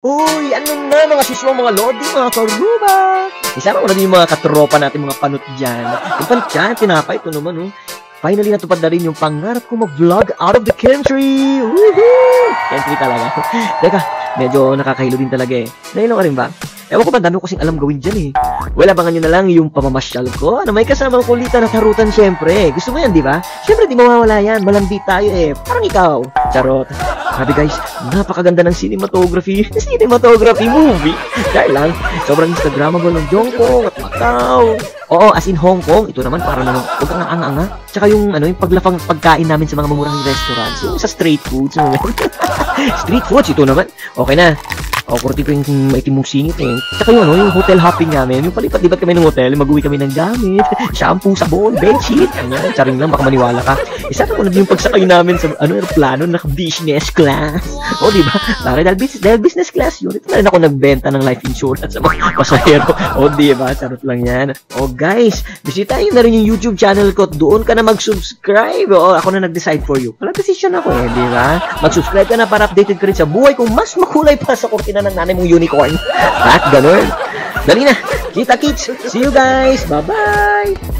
Uy, ano na mga siswa, mga lodi, mga karuba. Isama mo na din yung mga katropa natin, mga panot dyan. Yung panot tinapay, ito naman, oh. Finally, natupad na rin yung pangarap ko mag-vlog out of the country. Woohoo! Country talaga. Teka, medyo nakakahilo din talaga eh. Nahilo ka rin ba? Ewan ko ba, dami ko kasing alam gawin dyan eh. Well, abangan nyo na lang yung pamamasyal ko. Ano, may kasamang kulitan at harutan syempre. Gusto mo yan, di ba? Syempre, di mawawala yan. Malandi tayo eh. Parang ikaw. Charot. Sabi guys, napakaganda ng cinematography. Cinematography movie. Dahil lang, sobrang Instagrammable ng Jongkong at Macau. Oo, as in Hong Kong. Ito naman, para naman, huwag kang anga-anga. Tsaka yung, yung paglafang pagkain namin sa mga mamurahing restaurants. Yung sa street foods. Street foods, ito naman. Okay na. O, kurti ko yung maitim mong singit eh. Tsaka yung, yung hotel hopping namin, yung palipat-lipat kami ng hotel, mag-uwi kami ng gamit, shampoo, sabon, bedsheet, ganyan. Charing lang, baka maniwala ka. Isa ko na yung pagsakay namin sa, aeroplano, naka-business class. O, diba? Dahil business class yun, ito na rin ako nagbenta ng life insurance sa mga pasahero. O, diba? Charot lang yan. O, guys, bisitahin na rin yung YouTube channel ko. Doon ka na mag-subscribe. O, ako na nag-decide for you. Wala decision ako eh, diba? Mag-subscribe ka na para updated ka rin sa buhay kung mas makulay pa sa kortina ng nanay mong unicorn. At ganun. Dali na. Kita kits. See you guys. Bye-bye.